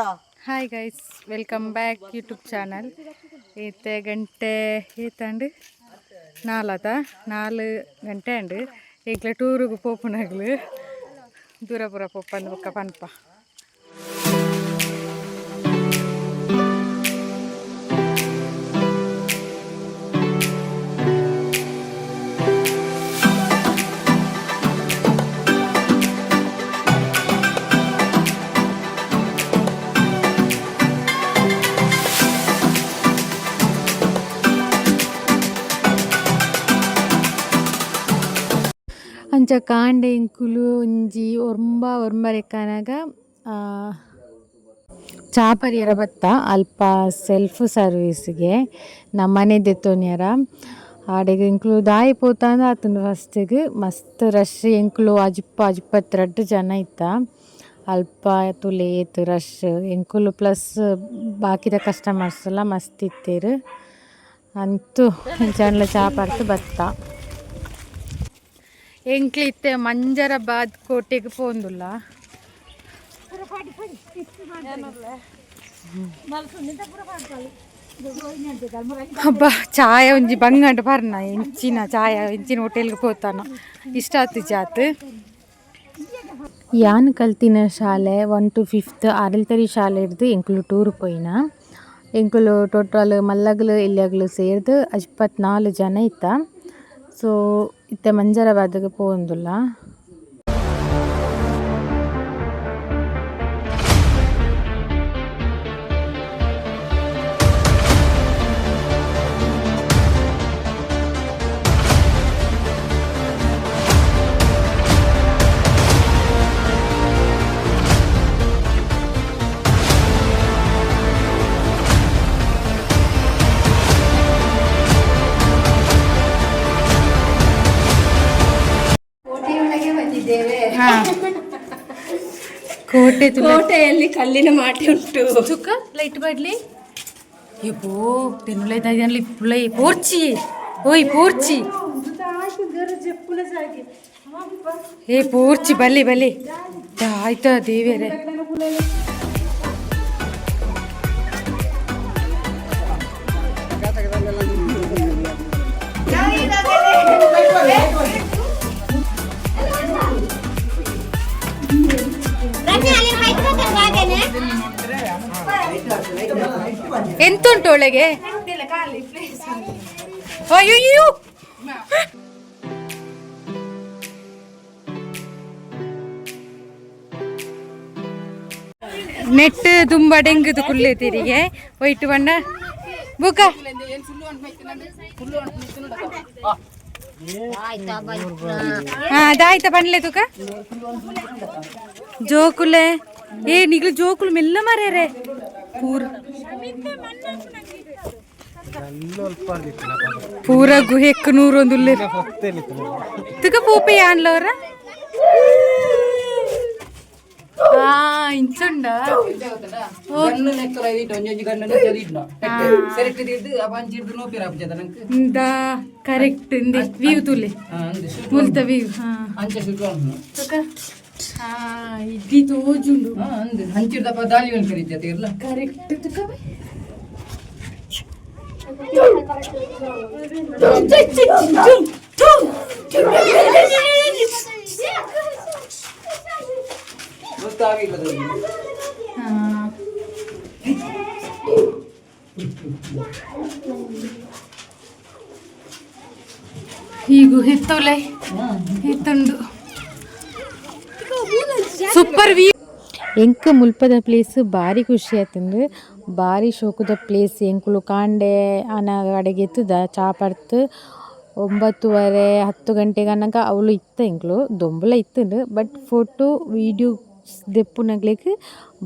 Hi guys, welcome back YouTube channel. ಈತೆ ಗಂಟೆ ಈತಂಡು 4 ಗಂಟೆ ಅಂಡು ಈಗಲೇ ಟೂರಿಗೆ ಪೋಪುನಾಗ್ಲು ದೂರ ಪೂರ ಪೋಪಂದು ಬೊಕ್ಕ ಪನ್ಪ. ಅಂಚ ಕಾಂಡೆ ಇಂಕುಲು ಒಂಜಿ ಒರ್ಮರೆಕ್ಕನಾಗ ಚಾಪರಿಯರ ಬತ್ತ ಅಲ್ಪ ಸೆಲ್ಫ್ ಸರ್ವೀಸ್ಗೆ ನಮ್ಮನೆ ದೆತ್ತೋನ್ಯಾರ ಆಡೆಗೆ ಇಂಕ್ಲು ದಾಯಿ ಪೋತಂದು ಆತಂದು ಫಸ್ಟಿಗೆ ಮಸ್ತ್ ರಶ್ ಎಂಕ್ಲು ಅಜಿಪ್ಪತ್ತು ಜನ ಇತ್ತ. ಅಲ್ಪ ತುಲೇತ್ ರಶ್ ಎಂಕುಲು ಪ್ಲಸ್ ಬಾಕಿದ ಕಸ್ಟಮರ್ಸ್ ಎಲ್ಲ ಮಸ್ತ್ ಇತ್ತೇರು. ಅಂತೂ ಇಂಚ ಚಾಪರ್ತು ಬತ್ತ ಎಂಕ್ಲಿತ್ತೆ ಮಂಜರಾಬಾದ್ ಕೋಟೆಗೆ ಪೋಂದುಲ್ಲ. ಹಬ್ಬ ಚಾಯ ಒಂಜಿ ಬಂಗಂಡು ಬರ್ನ ಎಂಚಿನ ಹೋಟೆಲ್ಗೆ ಪೋತಾನ ಇಷ್ಟ ಆತು ಜಾತ್. ಯಾನ್ ಕಲ್ತಿನ ಶಾಲೆ 1 to 5th ಆರಲ್ತರಿ ಶಾಲೆ ಹಿಡ್ದು ಎಂಕ್ಲು ಟೂರ್ ಪೋಯಿನ. ಎಂಕ್ಲು ಟೋಟಲ್ ಮಲ್ಲಗ್ಲು ಇಲ್ಲಿಯಾಗ್ಲು ಸೇರ್ದು 24 ಜನ ಇತ್ತ. ಸೊ ಇತ್ತೆ ಮಂಜರಾಬಾದ್ಗೆ ಪೋಂದುಲ್ಲ. ಕೋಟೆಯಲ್ಲಿ ಕಲ್ಲಿನ ಮಾಟೆ ಉಂಟು. ಚುಕ್ಕ ಲೈಟ್ ಬಡ್ಲಿ ಇಪ್ಪೋ ತೆನ್ನುಲೈತಾಯ್ದಲ್ಲಿ ಪುಳೈ ಪೋರ್ಚಿ ಓಯ್ ಪೋರ್ಚಿ ಏ ಪೋರ್ಚಿ ಬಲ್ಲಿ ಆಯ್ತಾ ದೇವೇರೆ. ಎಂತುಂಟು ಒಳಗೆ? ಅಯ್ಯೋ ನೆಟ್ ತುಂಬ ಡೆಂಗದು ಕುಲ್ಲೆ ತಿರಿಗೆ ವೈಟ್ ಬಣ್ಣ ಬುಕ್ಕ ಅದಾಯ್ತಾ ಬಣ್ಲೆ ತುಕ ಜೋಕುಲೆ ಏ ನಿಗ್ಲು ಜೋಕುಲು ಮೆಲ್ಲ ಮಾರ್ಯಾರೆ ಪೂರ ಗುಹೆಕ್ 101 ತುಕ ಪೂಪೆ ಯಾನ್ಲವ್ರ ಇಂಚುಂಡ ಕರೆಕ್ಟ್ ವ್ಯೂ ತುಲೆ ಮುಲ್ತ ವ್ಯೂ ಇಡ್ಲಿ ತೋಜುಂಡು ಹಂಚಿರ್ದಪ್ಪ ದಾಳಿ ಕರೀತದೆ ಇಲ್ಲ ಕರೆಕ್ಟ್ ಈಗ ಹೆತ್ತೋಲೆ ಹೆತ್ತುಂಡು ಸೂಪರ್ ವ್ಯೂ. ಎಂಕ್ ಮುಲ್ಪದ ಪ್ಲೇಸ್ ಭಾರಿ ಖುಷಿ ಆಯ್ತಂದು ಭಾರಿ ಶೋಕದ ಪ್ಲೇಸ್. ಎಂಕುಲು ಕಾಂಡೆ ಆನ ಕಡೆಗೆ ಎತ್ತದ ಚಾಪರ್ತು 9:30-10 ಗಂಟೆಗೆ ಅನ್ನಕ ಅವಳು ಇತ್ತ ಎಂಕ್ಲು ದೊಂಬಲ ಇತ್ತಂಡು. ಬಟ್ ಫೋಟೋ ವೀಡಿಯೋ ದೆಪ್ಪುನಗ್ಲಿಕ್ಕೆ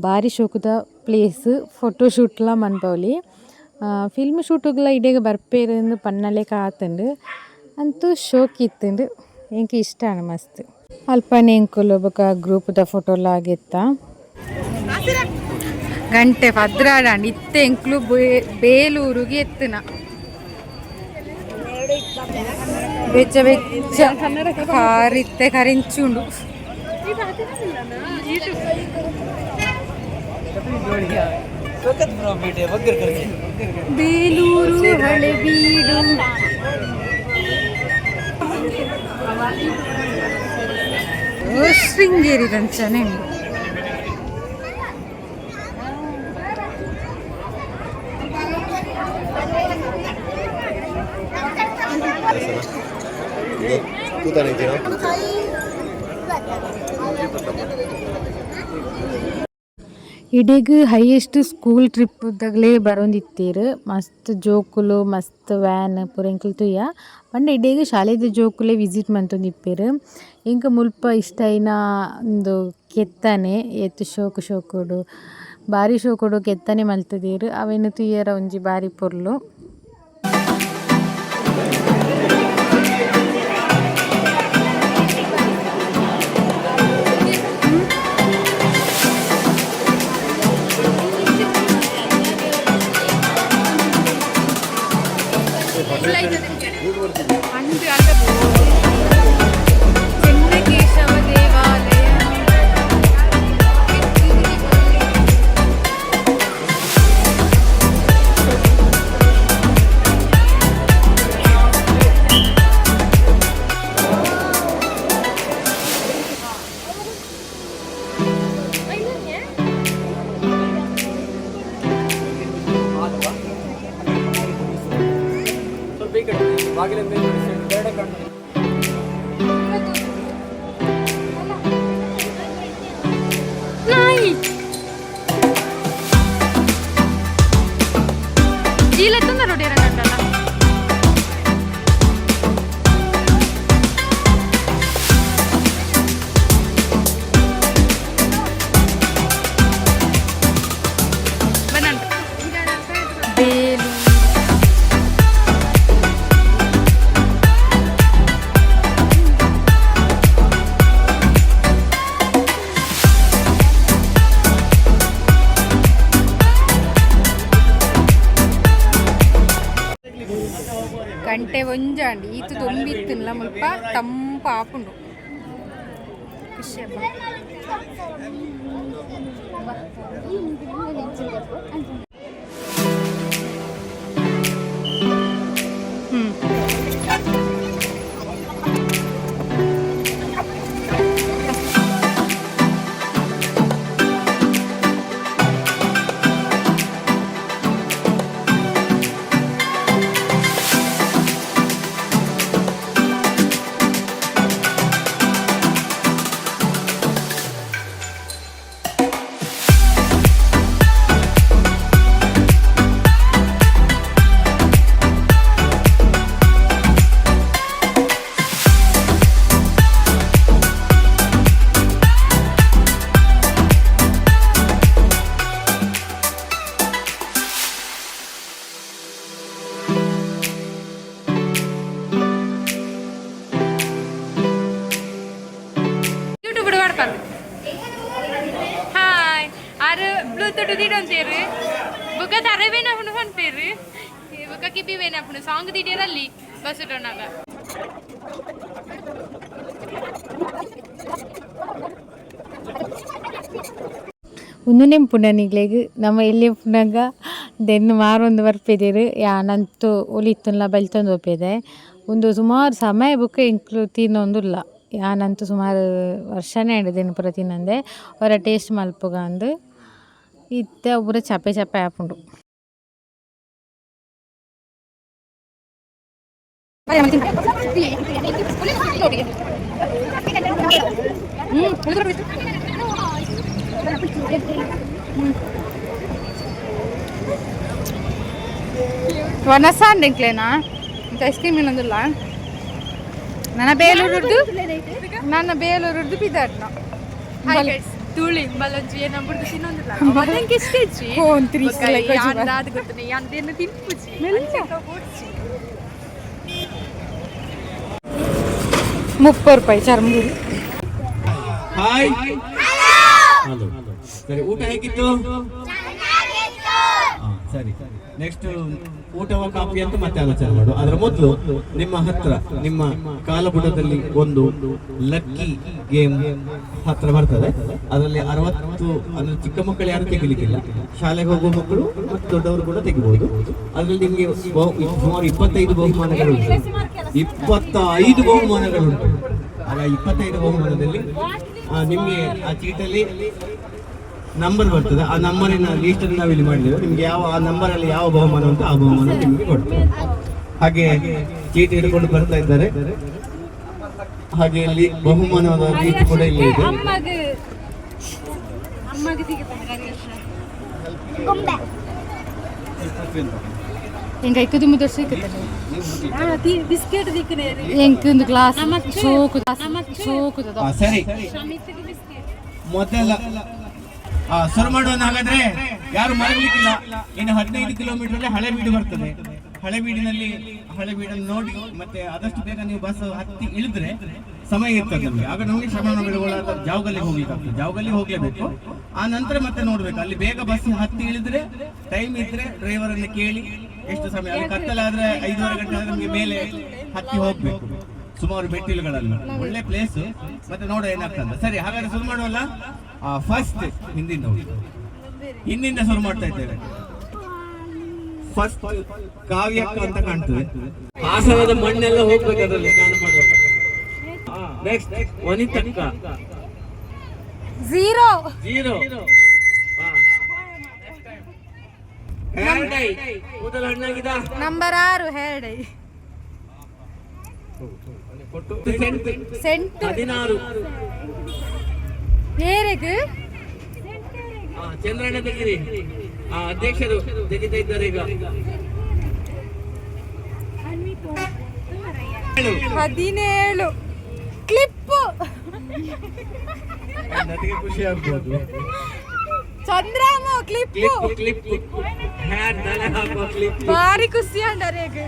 ಭಾರಿ ಶೋಕದ ಪ್ಲೇಸ್. ಫೋಟೋ ಶೂಟ್ಲ ಮನ್ಪವಲಿ ಫಿಲ್ಮ್ ಶೂಟುಗ್ಲ ಇಡೆಗೆ ಬರ್ಪೇರಂದು ಪನ್ನಲೆ ಕಾತಂಡು ಅಂತೂ ಶೋಕ್ ಇತ್ತಂಡು ಎಂಕ್ ಇಷ್ಟ ಮಸ್ತ್. ಅಲ್ಪನೆ ಎಂಕುಲು ಬೊಕ ಗ್ರೂಪ್ದ ಫೋಟೋಲ ಆಗಿತ್ತ. ಗಂಟೆ ಭದ್ರಾಡ ಇತ್ತೆ ಎಂಕ್ಲು ಬೇಲೂರಿಗೆ ಎತ್ತನ ಬೆಚ್ಚ ಬೆಚ್ಚ ಕಾರಿತ್ತೆ ಕರಿಂಚುಂಡು ಬೇಲೂರು ಹಳೆಬೀಡು ಶೃಂಗೇರಿ ದಂಚನೆ ಇಡೀಗ ಹೈಯೆಸ್ಟ್ ಸ್ಕೂಲ್ ಟ್ರಿಪ್ ಇದ್ದಾಗಲೇ ಬರೋಂದಿತ್ತೀರು ಮಸ್ತ್ ಜೋಕುಲು ಮಸ್ತ್ ವ್ಯಾನ್ ಪೂರ ಎಂಕಲ್ ತುಯ್ಯ ಪಂಡ ಇಡೀಗ ಶಾಲೆದ ಜೋಕುಲೆ ವಿಸಿಟ್ ಮಂತೊಂದಿಪ್ಪೇರು ಇಂಕ ಮುಲ್ಪ ಇಷ್ಟ ಐನ ಒಂದು ಕೆತ್ತನೆ ಎತ್ತು ಶೋಕುಡು ಬಾರಿ ಶೋಕುಡು ಕೆತ್ತನೆ ಮಲ್ತದೀರು ಅವೇನು ತುಯ್ಯರ ಒಂಜಿ ಬಾರಿ ಪೊರ್ಲು ಚೆನ್ನಕೇಶವ ದೇವಾಲಯ ಗಂಟೆ ಒಂಜಾಂಡಿ ಈತು ದೊಂಬಿತ್ತಿಲ್ಲ ಮುಲ್ಪ ತಂಪ ಆಪುಂಡು ಖುಷಿ ಹಾಯ್ ಆರು ಬ್ಲೂಟೂತ್ ದಿಡೊಂತೇರು ಬುಕ್ಕ ತರವೇನ ಅಪ್ಪನು ಫೋನ್ ಪೇರು ಬುಕ್ಕ ಕಿಪಿವೇನ ಅಪ್ಪನು ಸಾಂಗ್ ದಿಡಿಯರಲ್ಲಿ ಬಸ್ ಇಟ್ಟೋನಾಗ ಒಂದು ನೆಂಪುಂಡನಿಗ್ಲೆಗ್ ನಮ್ಮ ಎಲ್ಲಿ ಪುನಗ ದೆನ್ನು ಮಾರೊಂದು ಬರ್ಪಿದೀರು ಯಾನಂತೂ ಒಲಿತ್ತುಲ್ಲ ಬಲ್ತೊಂದು ಒಪ್ಪಿದೆ ಒಂದು ಸುಮಾರು ಸಮಯ ಬುಕ್ಕ ಇಂಕ್ಲು ತಿನ್ನೊಂದುಲ್ಲ ಯಾನಂತೂ ಸುಮಾರು ವರ್ಷನೇ ಹಿಡಿದೇನು ಪೂರ ತಿನ್ನಂದೆ ಅವರ ಟೇಸ್ಟ್ ಮಲ್ಪುಗ ಅಂದು ಇತ್ತೆ ಒಬ್ಬರು ಚಪ್ಪೆ ಚಪ್ಪೆ ಹಾಪುಂಡು ವನಸಾಂಡೆಂಕ್ಲೇನಾ ಐಸ್ ಕ್ರೀಮ್ ಇನ್ನೊಂದಿಲ್ಲ ನನ್ನ ಬೇಲೂರದ್ದು ಬಿದ್ದಾಡ್ನ ತುಳಿ ಬಲಂಜಿ ಏನಂಬುದು ತಿನ್ನೊಂದಿಲ್ಲ ಅದಕ್ಕೆ ಇಷ್ಟೇಚಿ ಅದು ಗೊತ್ತನೆ ಅಂದೇನು ತಿನ್ಪುಜಿ 30 ರೂಪಾಯಿ ಚರ್ಮೂರು. ಹಾಯ್ ಹಲೋ ಸರಿ ಊಟ ಹೇಗಿತ್ತು ಸರಿ. ನೆಕ್ಸ್ಟ್ ಊಟವ ಕಾಫಿ ಅಂತ ಮತ್ತೆ ಆಲೋಚನೆ ಮಾಡು. ಅದರ ಮೊದಲು ನಿಮ್ಮ ಹತ್ರ ನಿಮ್ಮ ಕಾಲಬುಡದಲ್ಲಿ ಒಂದು ಲಕ್ಕಿ ಗೇಮ್ ಹತ್ರ ಬರ್ತದೆ. ಅದರಲ್ಲಿ 60 ಅಂದ್ರೆ ಚಿಕ್ಕ ಮಕ್ಕಳು ಯಾರು ತೆಗಿಲಿಕ್ಕಿಲ್ಲ, ಶಾಲೆಗೆ ಹೋಗುವ ಮಕ್ಕಳು ಮತ್ತು ದೊಡ್ಡವರು ಕೂಡ ತೆಗಿಬಹುದು. ಅದರಲ್ಲಿ ನಿಮಗೆ ಸುಮಾರು 25 ಬಹುಮಾನಗಳುಂಟು. 25 ಬಹುಮಾನಗಳುಂಟು. ಆಗ 25 ಬಹುಮಾನದಲ್ಲಿ ನಿಮಗೆ ಆ ಚೀಟಲ್ಲಿ ನಂಬರ್ ಬರ್ತದೆ. ಆ ನಂಬರಿನ ಲೀಸ್ಟ್ ನಾವು ಇಲ್ಲಿ ಮಾಡಿದ್ದೇವೆ. ನಿಮ್ಗೆ ಆ ನಂಬರ್ ಅಲ್ಲಿ ಯಾವ ಬಹುಮಾನ ಉಂಟು ಆ ಬಹುಮಾನ ನಿಮಗೆ ಕೊಡ್ತೇವೆ. ಹಾಗೆ ಚೀಟಿ ಹಿಡ್ಕೊಂಡು ಬರ್ತಾ ಇದ್ದಾರೆ. ಹಾಗೆ ಇಲ್ಲಿ ಬಹುಮಾನದ ಲೀಸ್ಟ್ ಕೂಡ ಇಲ್ಲಿ ಇದೆ. ಎಂಕ ಇಕ್ಕದು ಮುದ್ದೆ ಸಿಕ್ಕುತ್ತದೆ ಬಿಸ್ಕೆಟ್ ದಿಕ್ಕನೆ ಎಂಕೊಂದು ಗ್ಲಾಸ್ ಸೋಕುತ್ತದೆ. ಸರಿ, ಮೊದಲ ಶುರು ಮಾಡೋಣ. ಹಾಗಾದ್ರೆ ಯಾರು ಮಲಗಲಿಕ್ಕಿಲ್ಲ. ಇನ್ನು 15 ಕಿಲೋಮೀಟರ್ ಹಳೆಬೀಡು ಬರ್ತದೆ. ಹಳೆಬೀಡನ್ನು ನೋಡಿ ಮತ್ತೆ ಆದಷ್ಟು ಬೇಗ ನೀವು ಬಸ್ ಹತ್ತಿ ಇಳಿದ್ರೆ ಸಮಯ ಇರ್ತದೆ ನಮಗೆ. ಆಗ ನಮಗೆ ಶ್ರವಣ ಬೆಳಗೊಳ ಜಾವಗಲ್ಲಿಗೆ ಹೋಗ್ಲಿಕ್ಕಾಗ್ತದೆ. ಜಾವಗಲ್ಲಿಗೆ ಹೋಗ್ಲೇಬೇಕು. ಆ ನಂತರ ಮತ್ತೆ ನೋಡ್ಬೇಕು. ಅಲ್ಲಿ ಬೇಗ ಬಸ್ ಹತ್ತಿ ಇಳಿದ್ರೆ ಟೈಮ್ ಇದ್ರೆ ಡ್ರೈವರ್ ಅನ್ನು ಕೇಳಿ ಎಷ್ಟು ಸಮಯ. ಅಲ್ಲಿ ಕತ್ತಲಾದ್ರೆ 5:30 ಗಂಟೆ ಆದ್ರೆ ನಮಗೆ ಮೇಲೆ ಹತ್ತಿ ಹೋಗ್ಬೇಕು. ಸುಮಾರು ಮೆಟ್ಟಿಲುಗಳಲ್ಲಿ ಒಳ್ಳೆ ಪ್ಲೇಸ್. ಮತ್ತೆ ನೋಡ ಏನಾಗ್ತದೆ. ಸರಿ, ಹಾಗಾದ್ರೆ ಶುರು ಮಾಡುವಲ್ಲ. ಫಸ್ಟ್ ಹಿಂದಿಂದ ಶುರು ಮಾಡ್ತಾ ಇದ್ದೇವೆ. ಫಸ್ಟ್ ಕಾವ್ಯಕ್ಕ ಅಂತ ಕಾಣ್ತದೆ. ಹಾಸನದ ಮಣ್ಣೆಲ್ಲ ಹೋಗ್ಬೇಕು ಅದರಲ್ಲಿ ಸ್ನಾನ ಮಾಡುವಾಗ. ನೆಕ್ಸ್ಟ್ ವನಿತಕ್ಕ 0 ಹೇರ್ಡೈ ಕೂದಲು ಹಣ್ಣಾಗಿದ ನಂಬರ್ 6 ಹೇರ್ಡೈ ಸೆಂಟ್ 16 ಏರೆಗೆ ಚಂದ್ರಣ್ಣ ತೆಗಿರಿ. ಅಧ್ಯಕ್ಷರು ತೆಗಿತಾ ಇದ್ದಾರೆ ಈಗ. 17 ಕ್ಲಿಪ್ ನನಗೆ ಖುಷಿ ಆಗ್ಬೋದು. ಚಂದ್ರಾಮ ಕ್ಲಿಪ್ ಹ್ಯಾರ್ ತಲೆ ಹಾಕುವ ಕ್ಲಿಪ್ ಭಾರಿ ಖುಷಿ ಅಂಡಾರೆಗೆ.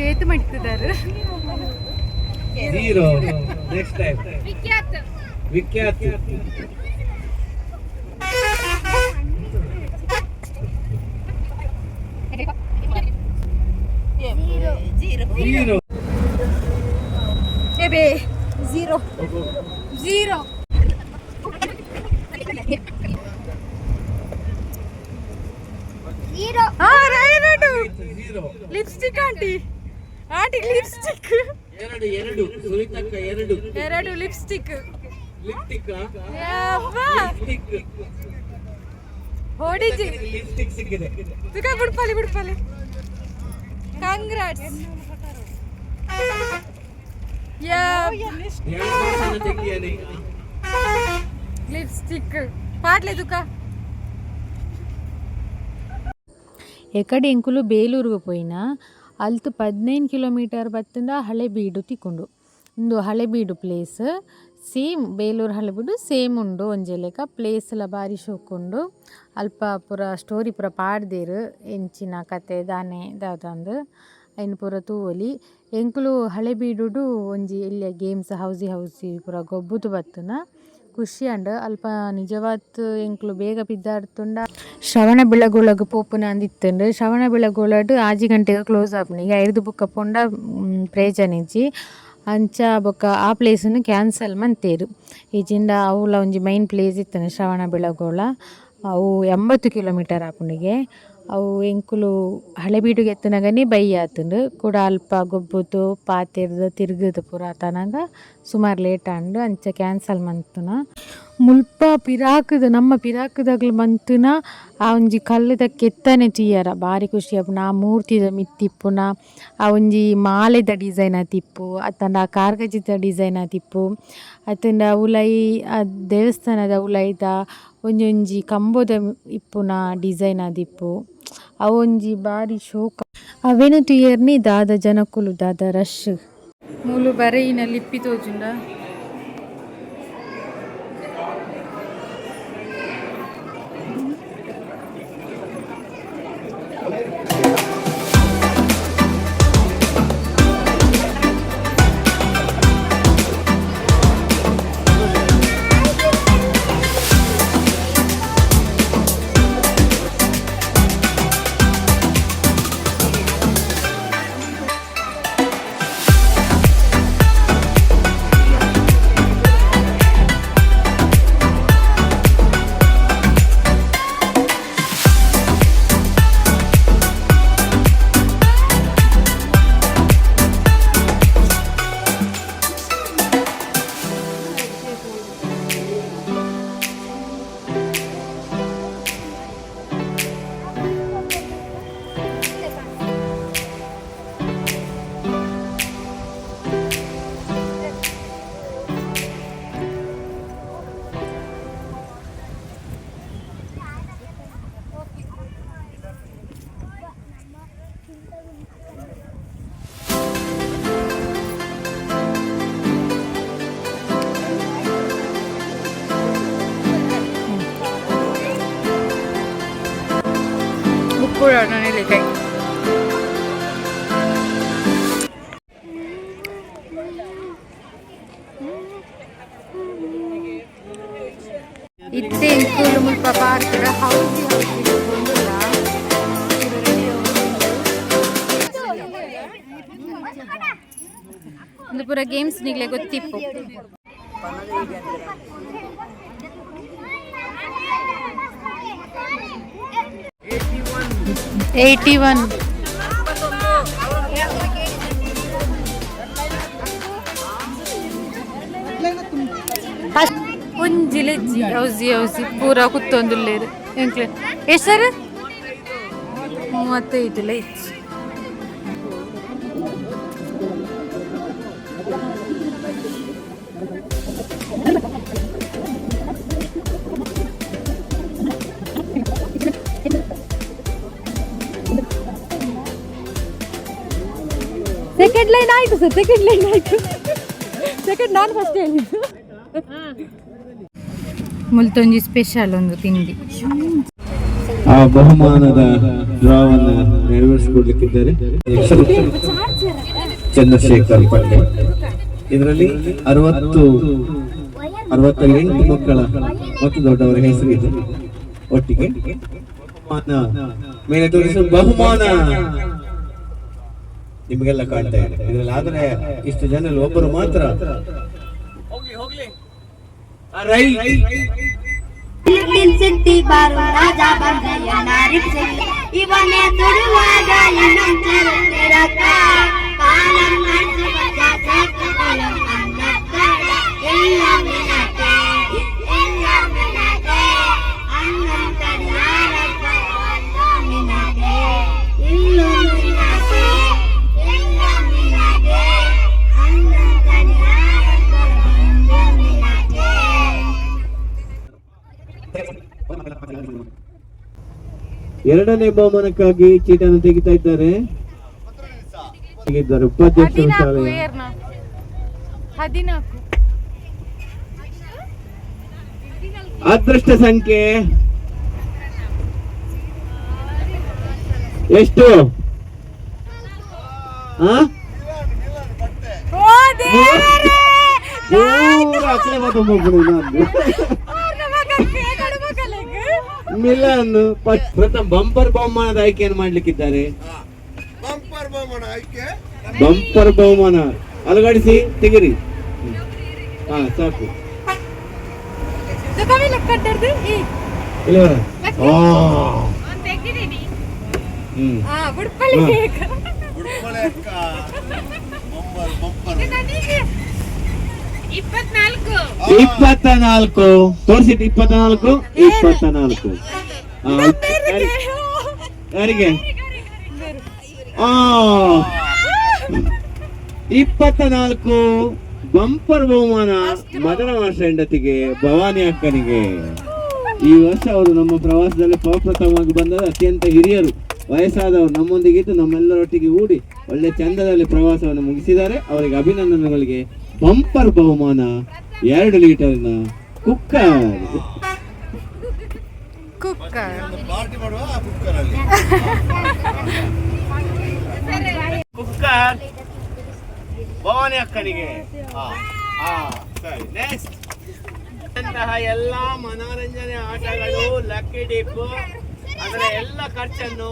ಏತು ಮಾಡ್ತಿದ್ದಾರೆ 0. Next time Vikhyat 0. ಎಬೆ 0 ಲಿಪ್ಸ್ಟಿಕ್ ಆಂಟಿ ಲಿಪ್ಸ್ಟಿಕ್ 2 ಸುರಿತಕ್ಕ 2 ಲಿಪ್ಸ್ಟಿಕ್ ಹೊಡಿಜಿ ಲಿಪ್ಸ್ಟಿಕ್ ಸಿಕ್ಕಿದೆ. ಬಿಡ್ಪಲ್ಲಿ ಕಾಂಗ್ರಾಟ್ಸ್. ಲಿಪ್ಸ್ಟಿಕ್ ಪಾಟ್ಲೆ ದುಃಖ. ఎక్కడి ఎంకులు ಬೇಲೂರಿಗೆ పోయినా ಅಲ್ತು 15 ಕಿಲೋಮೀಟರ್ ಬತ್ತಿಂದ ಹಳೆಬೀಡು ತಿಕ್ಕೊಂಡು ಒಂದು Halebidu place same Belur Halebidu same ಉಂಡು ಒಂಜೆಲೆಕ ಪ್ಲೇಸ್ಲ ಬಾರಿ ಶೋಕುಂಡು. ಅಲ್ಪ ಪೂರ ಸ್ಟೋರಿ ಪೂರ ಪಾಡ್ದೇರು ಎಂಚಿನ ಕತೆ ದಾನೆ ದಾದಂದು ಐನು ಪೂರ ತೂವೊಲಿ ಎಂಕುಲು ಹಳೆಬೀಡು ಒಂಜಿ ಇಲ್ಲಿಯ ಗೇಮ್ಸ್ ಹೌಸಿ ಪೂರ ಗೊಬ್ಬುದು ಬತ್ತುನ ಖುಷಿ ಅಂಡ್ ಅಲ್ಪ ನಿಜವಾತ್ ಎಂಕ್ಲು ಬೇಗ ಬಿದ್ದಾಡ್ತುಂಡ. ಶ್ರವಣ ಬೆಳಗೊಳಗ್ ಪೋಪುನ ಅಂದಿತ್ತಂಡು. ಶ್ರವಣ ಬೆಳಗೊಳಡ್ 6 ಗಂಟೆಗೆ ಕ್ಲೋಸ್ ಆಪುನಿಗ 5 ಬುಕ್ಕ ಪೊಂಡ ಪ್ರೇಜನಿಜ್ಜಿ ಅಂಚ ಬೊಕ್ಕ ಆ ಪ್ಲೇಸನ್ನು ಕ್ಯಾನ್ಸಲ್ ಮಂತೇರು. ಈಜಿಂದ ಅವುಲ ಒಂಜಿ ಮೈನ್ ಪ್ಲೇಸ್ ಇತ್ತನೆ ಶ್ರವಣ ಬೆಳಗೊಳ. ಅವು 80 ಕಿಲೋಮೀಟರ್ ಆಪುನಿಗೆ. ಅವು ಎಂಕುಲು ಹಳೆಬೀಡುಗೆ ಎತ್ತನಗನೇ ಬೈ ಆತುಂಡು ಕೂಡ ಅಲ್ಪ ಗೊಬ್ಬುದು ಪಾತೆರ್ದು ತಿರುಗುದು ಪೂರ ತನಗ ಸುಮಾರು ಲೇಟ್ ಆಂಡು ಅಂಚ ಕ್ಯಾನ್ಸಲ್ ಮಂತುನ. ಮುಲ್ಪ ನಮ್ಮ ಪಿರಾಕದಾಗ್ಲು ಮಂತುನ ಆ ಒಂಜಿ ಕಲ್ಲುದ ಕೆತ್ತನೆ ತೀಯರ ಭಾರಿ ಖುಷಿ ಆಪುನ. ಆ ಮೂರ್ತಿದ ಮಿತ್ತಿಪ್ಪುನ ಆ ಒಂಜಿ ಮಾಲೆದ ಡಿಸೈನ್ ಆತಿಪ್ಪು ಅತ್ತಂಡ ಆ ಕಾರ್ಗಜಿದ ಡಿಸೈನ್ ಆತಿಪ್ಪು ಅತ್ತಂಡ ಉಲೈ ಆ ದೇವಸ್ಥಾನದ ಉಲೈದ ಒಂಜೊಂಜಿ ಕಂಬದ ಇಪ್ಪುನ ಡಿಸೈನ್ ಆದಿಪ್ಪು ಅವು ಒಂಜಿ ಬಾರಿ ಶೋಕ. ಅವೇನು ತುಯರ್ನಿ ದಾದ ಜನಕ್ಕುಲು ದಾದ ರಶ್ ಮೂಲು ಬರೆಯಿನ ಲಿಪ್ಪಿ ತೋಜುಂಡ. ಪೂರ ನನಿಲಿಕ್ಕೆ ಇತ್ತೆ ಇಂಕುಲು ಮುಲ್ಪ ಪಾರ್ಕ್ರ ಹೌಸಿ ಬಂದಿಲ್ಲ ಒಂದು ಪೂರ ಗೇಮ್ಸ್ ನಿಗ್ಲೆ ಗೊತ್ತಿಪ್ಪು 81 ಒಂಜಿಲೆಜ್ಜಿ ಹೌಸಿ ಪೂರ ಕುತ್ತೊಂದುಲ್ಲೇರು ಎಂಕ್ಲೆ ಎಷ್ಟು ಸರ್ 35 ಲೈಚ್ ಸೆಕೆಂಡ್ ಲೈನ್ ಆಯ್ತು ಸರ್ ಸೆಕೆಂಡ್ ನಾನು ಫಸ್ಟ್ ಹೇಳಿದ್ದು ಮುಲ್ತೊಂಜಿ ಸ್ಪೆಷಲ್ ಒಂದು ತಿಂಡಿ ಆ ಬಹುಮಾನದ ಡ್ರಾವನ್ನು ನೆರವೇರಿಸಿಕೊಡ್ಲಿಕ್ಕಿದ್ದಾರೆ ಚಂದ್ರಶೇಖರ್ ಪಂಡೆ. ಇದರಲ್ಲಿ 68 ಮಕ್ಕಳ ಮತ್ತು ದೊಡ್ಡವರ ಹೆಸರಿದೆ ಒಟ್ಟಿಗೆ. ಮೇಲೆ ತೋರಿಸುವ ಬಹುಮಾನ ನಿಮಗೆಲ್ಲ ಕಾಣ್ತಾ ಇದೆ ಇದರಲ್ಲಿ. ಆದ್ರೆ ಇಷ್ಟು ಜನರಲ್ಲಿ ಒಬ್ಬರು ಮಾತ್ರ ಸಿದ್ಧಿ ಬಾರು ರಾಜ ಬಂದಯ್ಯ ನಾರಿಸಿಲ್ಲ ಇವನೇ ತುಡುವಾಗ ಇನ್ನೊಂದಿರಕ್ಕ ಕಾಲಂ ನಡೆದು ಬಂದ ಸಾಕುಗಳು ಅನ್ನಕ್ಕ ಇಲ್ಲ ಮಿನಕೆ ಅನ್ನಂತಡಿ ಯಾರಕ್ಕ ಒಂದು ಮಿನಕೆ ಇಲ್ಲೂ ಮಿನಕೆ ಅನ್ನಂತಡಿ ಯಾರಕ್ಕ ಒಂದು ಮಿನಕೆ. ಎರಡನೇ ಬಹುಮಾನಕ್ಕಾಗಿ ಚೀಟನ್ನು ತೆಗಿತಾ ಇದ್ದಾರೆ ಉಪಾಧ್ಯಕ್ಷ ಶಾಲೆಯ 14 ಅದೃಷ್ಟ ಸಂಖ್ಯೆ ಎಷ್ಟು? ಮಿಲನ್ ಪ್ರಥಮ ಬಂಪರ್ ಬಹುಮಾನದ ಆಯ್ಕೆಯನ್ನು ಮಾಡ್ಲಿಕ್ಕಿದ್ದಾರೆ. ಬಂಪರ್ ಬಹುಮಾನ ಅಲುಗಾಡಿಸಿ ತೆಗಿರಿ. ಹಾ ಸಾಕು. ಇಪ್ಪತ್ನಾಲ್ಕು ತೋರಿಸಿಟ್ಟು 24 ಯಾರಿಗೆ? 24 ಬಂಪರ್ ಬಹುಮಾನ ಮದನ ಮಾಸ್ಟರ್ ಹೆಂಡತಿಗೆ ಭವಾನಿ ಅಕ್ಕನಿಗೆ. ಈ ವರ್ಷ ಅವರು ನಮ್ಮ ಪ್ರವಾಸದಲ್ಲಿ ಪ್ರಪ್ರಥಮವಾಗಿ ಬಂದ ಅತ್ಯಂತ ಹಿರಿಯರು, ವಯಸ್ಸಾದವರು ನಮ್ಮೊಂದಿಗಿದ್ದು ನಮ್ಮೆಲ್ಲರೊಟ್ಟಿಗೆ ಕೂಡಿ ಒಳ್ಳೆ ಚಂದದಲ್ಲಿ ಪ್ರವಾಸವನ್ನು ಮುಗಿಸಿದ್ದಾರೆ. ಅವರಿಗೆ ಅಭಿನಂದನೆಗಳಿಗೆ. ಬಂಪರ್ ಬಹುಮಾನ 2 ಲೀಟರ್ನ ಕುಕ್ಕರ್. ಕುಕ್ಕರ್ ಭವಾನಿ ಅಕ್ಕನಿಗೆ. ಸರಿ, ನೆಕ್ಸ್ಟ್. ಅಂತಹ ಎಲ್ಲ ಮನೋರಂಜನೆ ಆಟಗಳು, ಲಕ್ಕಿ ಡಿಪ್, ಅದರ ಎಲ್ಲ ಖರ್ಚನ್ನು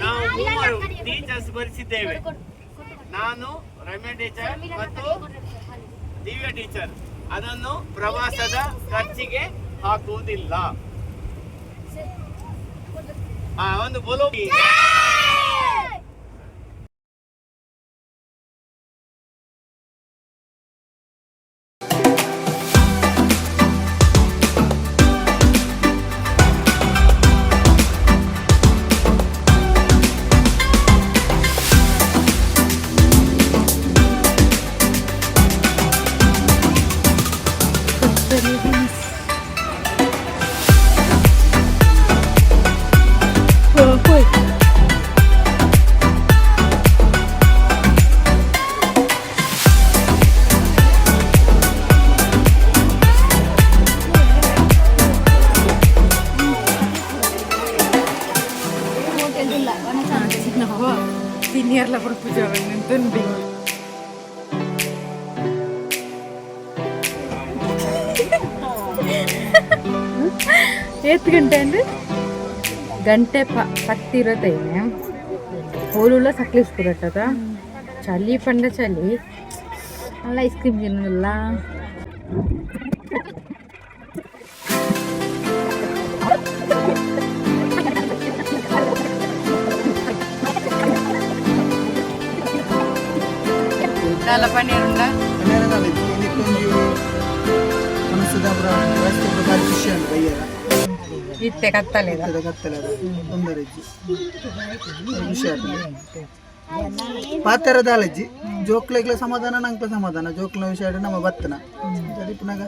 ನಾವು 3 ಟೀಚರ್ಸ್ ಭರಿಸಿದ್ದೇವೆ. ನಾನು, ರಮ್ಯ ಟೀಚರ್ ಮತ್ತು ದಿವ್ಯ ಟೀಚರ್. ಅದನ್ನು ಪ್ರವಾಸದ ಖರ್ಚಿಗೆ ಹಾಕುವುದಿಲ್ಲ. ಒಂದು ಬೋಲೋ. ಪನಿಯರ್ಲ ಪುರ್ಪುಜಾರ ನಿಂತುಂಡಿ ಏತ್ ಗಂಟೆ ಅಂದ್ರೆ ಗಂಟೆ ಪತ್ತಿರತ್ತೇನೆ ಹೋಲುಲ್ಲ ಸಕ್ಲಿಸ್ಬಿಡತ್ತದ ಚಳಿ ಪಂಡ ಚಳಿ ಅಲ್ಲ ಐಸ್ ಕ್ರೀಮ್ ತಿನ್ನಲ್ಲ ದಾಲ ಪನ್ನೀರ್ ಉಂಟಾ ಇತ್ತೆ ಕತ್ತಲೆ ಪಾತೆರದಾಲಜ್ಜಿ ಜೋಕ್ಲೆಗ್ಲ ಸಮಾಧಾನ ನಂಗೆ ಸಮಾಧಾನ ಜೋಕ್ಲ ವಿಷಯ ನಮ್ಮ ಬತ್ತನ ಪುನಗ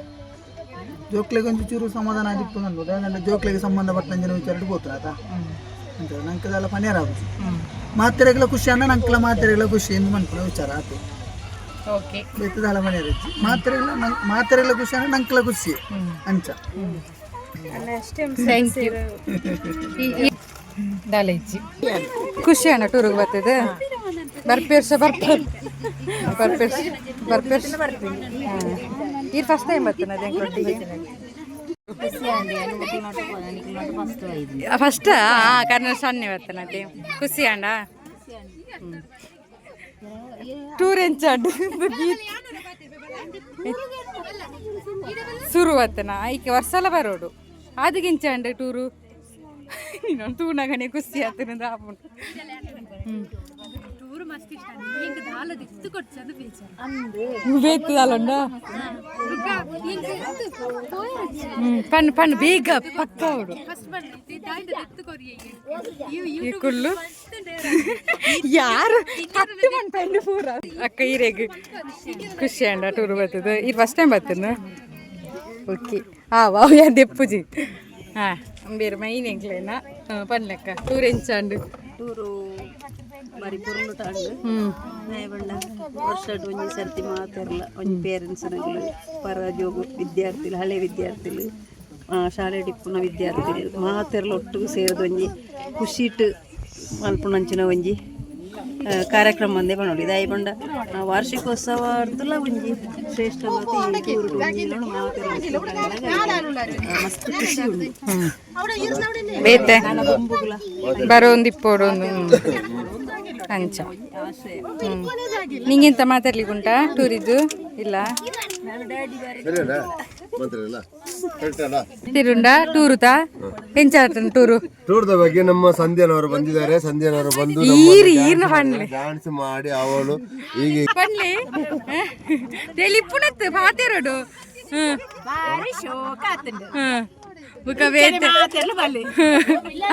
ಜೋಕ್ಲೆಗೆ ಒಂಚೂರು ಚೂರು ಸಮಾಧಾನ ಆದಿಪ್ಪು ಅನ್ಬೋದು ಅದನ್ನ ಜೋಕ್ಲೆಗೆ ಸಂಬಂಧಪಟ್ಟಂಜಿನ ವಿಚಾರ ಬೋತಾತ ಅಂತ ನಂಕದೆಲ್ಲ ಪನಿಯರ್ ಆಗುದು ಮಾತೆರೆಗಳ ಖುಷಿ ಅನ್ನ ನಂಕಲ ಮಾತೆರೆಗಳ ಖುಷಿ ಎಂದು ಮನ್ಪುನ ವಿಚಾರ ಆತು ಓಕೆ ಬೆತ್ತದಾಲ ಪನಿಯರ್ ಮಾತೆರೆಗಳ ಖುಷಿ ಅನ್ನ ನಂಕಲ ಖುಷಿ ಅಂಚ ಥ್ಯಾಂಕ್ ಯು ದಾಲೇಜಿ ಖುಷಿ ಅಣ್ಣ ಟೂರಿಗೆ ಬರ್ತದೆ ಬರ್ಪೇರ್ಸ ಇದು ಫಸ್ಟ್ ಟೈಮ್ ಬರ್ತೀನಿ ಅದೇ ಕೊಟ್ಟಿಗೆ ಫಸ್ಟ್ ಕರ್ನಾಟಕ ಸಣ್ಣ ಬರ್ತಾನೆ ಅದೇ ಖುಷಿ ಅಣ್ಣ ಟೂರ್ ಎಂಚಾಡು ಶುರು ಬರ್ತಾನ ಈಕೆ ವರ್ಷಲ ಬರೋಡು ಅದಕ್ಕಿಂಚಂಡು ಟೂರು ಇನ್ನೊಂದು ತೂನಾಗನೆ ಖುಷಿ ಆಗ್ತದೆ ಆಪುಂಡು ಬೇಕುಂಡ ಪಣ್ಣು ಪಣ್ಣು ಬೇಗ ಪಕ್ಕ ಅವಡು ಕುಲ್ಲು ಯಾರು ಹತ್ತು ಮಣ್ಣು ಪೂರ ಅಕ್ಕ ಈರೆಗ್ ಖುಷಿ ಅಂಡ ಟೂರ್ ಬರ್ತದೆ ಇದು ಫಸ್ಟ್ ಟೈಮ್ ಬರ್ತೇನೆ ಓಕೆ ವಾವ್ ಯಾ ದೆಪ್ಪುಜಿ ಹಾಂ ಬೇರೆ ಮೈನ್ ಎಂಕ್ಲೇನ ಪನ್ಲೆಕ್ಕ ಟೂರ್ ಎಂಚಾಂಡು ಟೂರು ಬಾರಿ ಪುರ್ಲು ತಾಂಡು ಬಣ್ಣ ವರ್ಷ ಒಂಜಿ ಸರ್ತಿ ಮಾತಾರಲ್ಲ ಒಂಜಿ ಪೇರೆಂಟ್ಸ್ನಗಳು ಪರ ಜೋಗು ವಿದ್ಯಾರ್ಥಿಗಳು ಹಳೆ ವಿದ್ಯಾರ್ಥಿಗಳು ಶಾಲೆ ಡಿಪ್ಪುನ ವಿದ್ಯಾರ್ಥಿಗಳು ಮಾತೆರ್ಲ ಒಟ್ಟಿಗೆ ಸೇರಿದ ಒಂಜಿ ಖುಷಿಟ್ ಮಲ್ಪುನಂಚಿನ ಒಂಜಿ ಕಾರ್ಯಕ್ರಮ ಅಂದೇ ಪನೋಡು ದಾಯಿ ಬಂಡ ವಾರ್ಷಿಕೋತ್ಸವ ಅರ್ಥಲ್ಲ ಒಂಜಿ ಶ್ರೇಷ್ಠವತಿ ಮಸ್ತ್ ಖುಷಿ ಉಂಟು ಬೇತೆ ಬರೋಂದಿಪ್ಪೋಡು ಅಂಚ ನಿಂಗೆಂತ ಮಾತಾಡ್ಲಿಕ್ಕುಂಟಾ ಟೂರಿದ್ದು ಇಲ್ಲ ತಿರುಂಡ ಟೂರುತಾ ಎಂಚಾಟ ಟೂರು ಟೂರ್ದ ಬಗ್ಗೆ ನಮ್ಮ ಸಂಧ್ಯಾನವರು ಬಂದಿದ್ದಾರೆ. ಸಂಧ್ಯಾನವರು ಬಂದು ಡ್ಯಾನ್ಸ್ ಮಾಡಿ ಅವಳು ಈಗ ಪನ್ಲೆ ತೆಲಿಪುನತ್ ಪಾತೆರೋಡು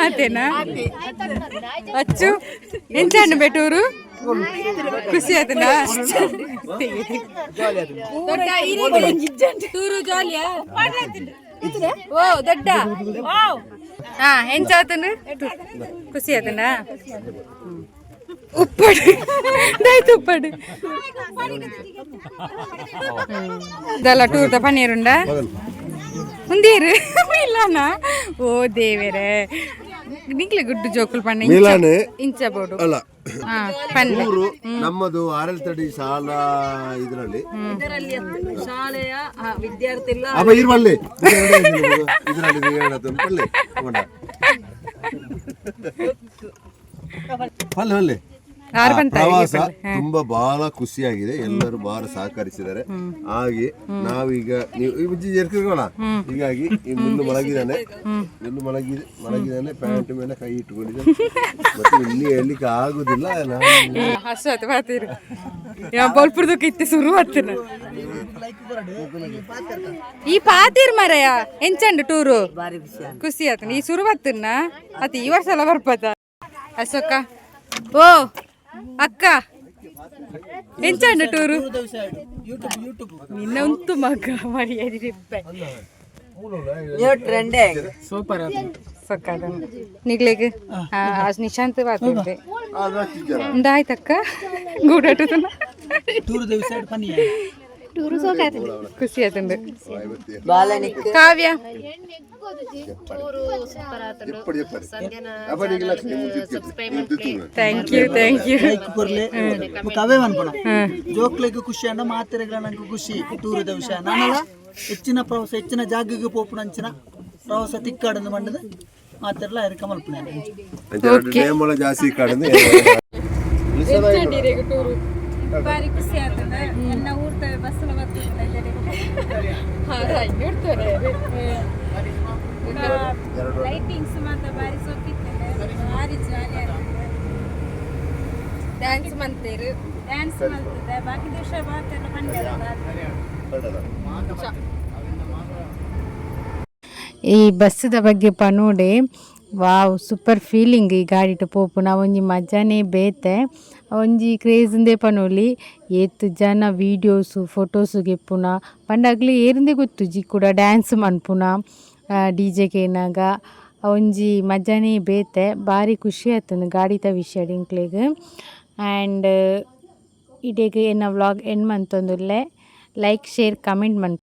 ಆತೇನಾ ಅಚ್ಚು ಎಂಚಾಂಡು ಬೆಟೂರು ಖುಷಿ ಆತನಾ ಟೂರು ಜಾಲಿಯಾ ಓ ದೊಡ್ಡ ಹಾ ಎಂಚಾತನು ಖುಷಿ ಆತನಾ ಉಪ್ಪಡು ದಾಯ್ತು ಉಪ್ಪಡು ದಲ್ಲ ಟೂರ್ದ ಪನ್ನೀರುಂಡ ಮುಂದೇರು ಇಲ್ಲನಾ ಓ ದೇವರೇ ನಿಂಗ್ಲೆ ಗುಡ್ಡು ಜೋಕುಲ್ ಪಣ್ಣ ಇಂಚ ಬೋಡು ಅಲ್ಲ ಪನ್ಲೆ ನಮ್ಮದು ಆಡಳಿತಡಿ ಶಾಲಾ ಇದರಲ್ಲಿ ಶಾಲೆಯ ವಿದ್ಯಾರ್ಥಿಗಳ ಅಪ್ಪ ಇರ್ಬಲ್ಲಿ ಇದರಲ್ಲಿ ಪ್ರವಾಸ ತುಂಬಾ ಬಹಳ ಖುಷಿಯಾಗಿದೆ. ಎಲ್ಲರೂ ಬಹಳ ಸಹಕರಿಸಿದ್ದಾರೆ. ಹಾಗೆ ನಾವೀಗ ನೀವು ಎರ್ಕೋಣ. ಹೀಗಾಗಿ ಈ ಮಿಲ್ಲು ಮಲಗಿದ್ದಾನೆ ಪ್ಯಾಂಟ್ ಮೇಲೆ ಕೈ ಇಟ್ಟುಕೊಂಡಿದ್ದಾನೆ. ಮತ್ತೆ ಇಲ್ಲಿ ಹೇಳಲಿಕ್ಕೆ ಆಗುದಿಲ್ಲ. ಈ ಪಾತಿರ್ ಮರಯ ಎಂಚಂಡು ಟೂರು ಖುಷಿ ಆತನ ಈ ಶುರು ಬತ್ತನ್ನ ಮತ್ತೆ ಈ ವರ್ಷ ಎಲ್ಲ ಬರ್ಪದ ಅಶೋಕ ಓ ಅಕ್ಕ ಎಂಚಂಡು ಟೂರು ನಿನ್ನ ಉಂಟು ಮಗ ಮರಿಯದಿಪ್ಪೆ ಸೂಪರ್ ಸೊಕ್ಕದ ನಿಗ್ಲೆಗ್ ನಿಶಾಂತ್ ಬಾತಿದ್ದೆ ಉಂದಾಯ್ತಕ್ಕ ಗೂಡಾಟದ ಟೂರ್ ದಿವಸ ಪನಿ ಖುಷಿ ಆತುಂಡು ಕಾವ್ಯ ಥ್ಯಾಂಕ್ ಯು ಲೈಕ್ ಕೊರ್ಲೆ ಅವೇ ಅನ್ಕೋಣ ಜೋಕ್ಲೆಗ್ ಖುಷಿ ಅಂಡ ಮಾತೆರೆಗಳ ನಂಗೆ ಖುಷಿ ಟೂರದ ವಿಷಯ ನಾನಲ್ಲ ಹೆಚ್ಚಿನ ಪ್ರವಾಸ ಹೆಚ್ಚಿನ ಜಾಗಕ್ಕೆ ಪೋಪುನ ಅಂಚಿನ ಪ್ರವಾಸ ತಿಕ್ಕಾಡನ್ನು ಮಂಡದ ಮಾತೆರ್ಲ ಅದಕ್ಕೆ ಮಲ್ಪನೆ ಜಾಸ್ತಿ ಕಾಡಂದು ಬಾರಿ ಖುಷಿ ಆಗ್ತದೆ ಎಲ್ಲ ಊರ್ತವೆ ಬಸ್ಸಲ್ಲಿ ಬರ್ತಿರ್ತದೆ ಲೈಟಿಂಗ್ಸ್ ಮಾತ್ರ ಬಾರಿ ಸೊಕ್ಕಿರ್ತದೆ ಭಾರಿ ಜಾಲಿ ಆಗ್ತದೆ ಡ್ಯಾನ್ಸ್ ಮಾಡ್ತೇರು ಬಾಕಿ ದಿವಸ ಮಾತೆಲ್ಲ ಕಂಡಿರಲ್ಲ ಈ ಬಸ್ಸದ ಬಗ್ಗೆ ಪನೋಡೆ ವಾವ್ ಸೂಪರ್ ಫೀಲಿಂಗ್ ಈ ಗಾಡಿಟ ಪೋಪುನ ಒಂಜಿ ಮಜಾನೇ ಬೇತೆ ಒಂಜಿ ಕ್ರೇಜಿಂದೇ ಪನೋಲಿ ಏತ್ ಜನ ವೀಡಿಯೋಸು ಫೋಟೋಸು ಗೆಪ್ಪುನ ಪಂಡಾಗ್ಲಿ ಏರಿಂದೇ ಗೊತ್ತು ಜಿ ಕೂಡ ಡ್ಯಾನ್ಸ್ ಮನ್ಪುನ ಡಿ ಜೆಗೆ ಏನಾಗ ಒಂಜಿ ಮಜಾನೇ ಬೇತೆ ಭಾರಿ ಖುಷಿ ಆಯ್ತು ಗಾಡಿತ ವಿಷಯ ಇಂಕ್ಲೆಗ್ ಆ್ಯಂಡ್ ಇಡೆಗೆ ಏನ ವ್ಲಾಗ್ ಎಂಡ್ ಮಂತೊಂದುಲ್ಲೆ ಲೈಕ್ ಶೇರ್ ಕಮೆಂಟ್ ಮನ್ಪು